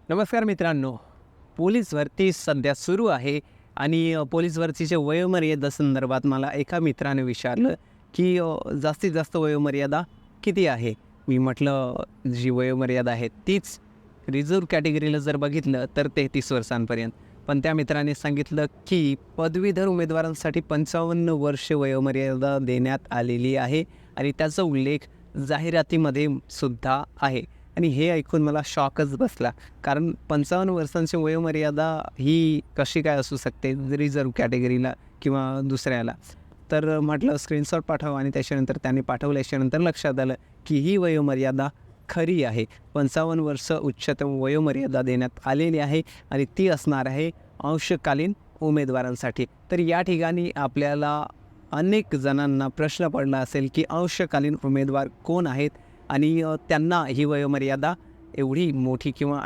नमस्कार मित्रांनो. पोलीस भरती सध्या सुरू आहे आणि पोलीस भरतीच्या वयोमर्यादेसंदर्भात मला एका मित्राने विचारलं, की जास्तीत जास्त वयोमर्यादा किती आहे? मी म्हटलं, जी वयोमर्यादा आहे तीच रिझर्व्ह कॅटेगरीला जर बघितलं तर 33 वर्षांपर्यंत. पण त्या मित्राने सांगितलं, की पदवीधर उमेदवारांसाठी 55 वर्ष वयोमर्यादा देण्यात आलेली आहे आणि त्याचा उल्लेख जाहिरातीमध्ये सुद्धा आहे. आणि हे ऐकून मला शॉकच बसला. कारण 55 वर्षांची वयोमर्यादा ही कशी काय असू शकते रिझर्व्ह कॅटेगरीला किंवा दुसऱ्याला. तर म्हटलं स्क्रीनशॉट पाठव आणि त्याच्यानंतर त्याने पाठवल्याच्यानंतर लक्षात आलं, की ही वयोमर्यादा खरी आहे. 55 वर्ष उच्चतम वयोमर्यादा देण्यात आलेली आहे आणि ती असणार आहे अंशकालीन उमेदवारांसाठी. तर या ठिकाणी आपल्याला अनेक जणांना प्रश्न पडला असेल, की अंशकालीन उमेदवार कोण आहेत आणि त्यांना ही वयोमर्यादा एवढी मोठी किंवा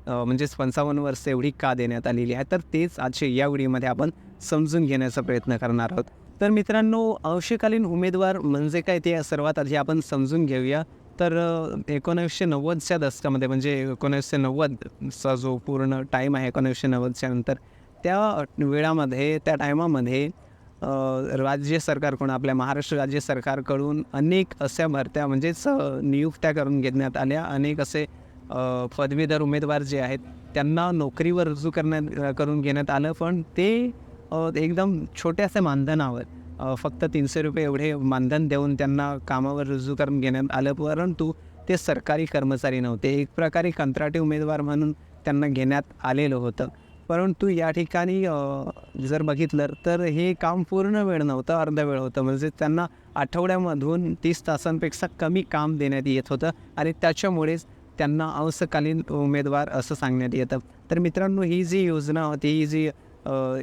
म्हणजेच 55 वर्ष एवढी का देण्यात आलेली आहे. तर तेच आजच्या या व्हिडिओमध्ये आपण समजून घेण्याचा प्रयत्न करणार आहोत. तर मित्रांनो, अंशकालीन उमेदवार म्हणजे काय ते सर्वात आधी आपण समजून घेऊया. तर 1990च्या दशकामध्ये म्हणजे 1990चा जो पूर्ण टाईम आहे 1990च्या नंतर त्या वेळामध्ये त्या टायमामध्ये राज्य सरकारकडून आपल्या महाराष्ट्र राज्य सरकारकडून अनेक अशा भरत्या म्हणजेच नियुक्त्या करून घेण्यात आल्या. अनेक असे पदवीधर उमेदवार जे आहेत त्यांना नोकरीवर रुजू करून घेण्यात आलं. पण ते एकदम छोट्याशा मानधनावर फक्त 300 रुपये एवढे मानधन देऊन त्यांना कामावर रुजू करून घेण्यात आलं. परंतु ते सरकारी कर्मचारी नव्हते. एक प्रकारे कंत्राटी उमेदवार म्हणून त्यांना घेण्यात आलेलं होतं. परंतु या ठिकाणी जर बघितलं तर हे काम पूर्ण वेळ नव्हतं, अर्धा वेळ होतं. म्हणजे त्यांना आठवड्यामधून 30 तासांपेक्षा कमी काम देण्यात येत होतं आणि त्याच्यामुळेच त्यांना अंशकालीन उमेदवार असं सांगण्यात येतं. तर मित्रांनो, ही जी योजना होती,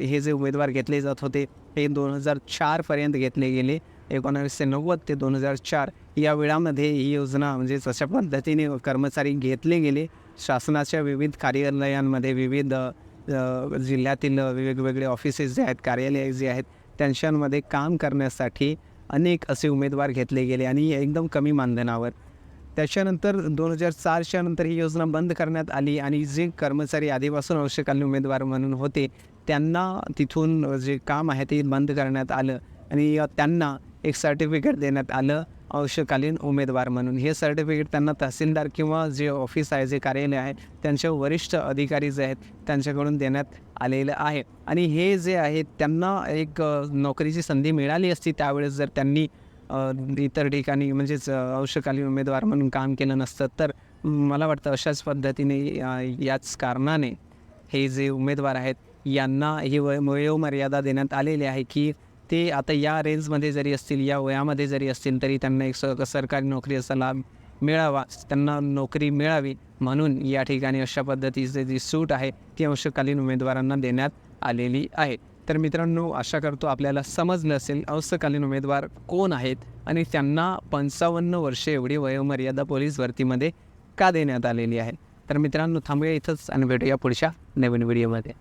हे जे उमेदवार घेतले जात होते हे 2004पर्यंत घेतले गेले. 1990 ते 2004 या वेळामध्ये ही योजना म्हणजे अशा पद्धतीने कर्मचारी घेतले गेले. शासनाच्या विविध कार्यालयांमध्ये विविध जिल्ह्यातील वेगवेगळे ऑफिसेस जे आहेत, कार्यालय जे आहेत त्यांच्यामध्ये काम करण्यासाठी अनेक असे उमेदवार घेतले गेले आणि एकदम कमी मानधनावर. त्याच्यानंतर 2004च्या नंतर ही योजना बंद करण्यात आली आणि जे कर्मचारी आधीपासून अंशकालीन उमेदवार म्हणून होते त्यांना तिथून जे काम आहे ते बंद करण्यात आलं आणि त्यांना एक सर्टिफिकेट देण्यात आलं अंशकालीन उमेदवार म्हणून. हे सर्टिफिकेट त्यांना तहसीलदार किंवा जे ऑफिस आहे, जे कार्यालय आहे त्यांच्या वरिष्ठ अधिकारी जे आहेत त्यांच्याकडून देण्यात आलेलं आहे. आणि हे जे आहेत त्यांना एक नोकरीची संधी मिळाली असती त्यावेळेस जर त्यांनी इतर ठिकाणी म्हणजेच अंशकालीन उमेदवार म्हणून काम केलं नसतं. तर मला वाटतं अशाच पद्धतीने याच कारणाने हे जे उमेदवार आहेत यांना ही वयोमर्यादा देण्यात आलेली आहे, की ते आता या रेंजमध्ये जरी असतील, या वयामध्ये जरी असतील तरी त्यांना एक सरकारी नोकरीचा लाभ मिळावा, त्यांना नोकरी मिळावी म्हणून या ठिकाणी अशा पद्धतीची जी सूट आहे ती अंशकालीन उमेदवारांना देण्यात आलेली आहे. तर मित्रांनो, आशा करतो आपल्याला समजलं असेल अंशकालीन उमेदवार कोण आहेत आणि त्यांना 55 वर्षे एवढी वयोमर्यादा पोलीस भरतीमध्ये का देण्यात आलेली आहे. तर मित्रांनो, थांबूया इथंच आणि भेटूया पुढच्या नवीन व्हिडिओमध्ये.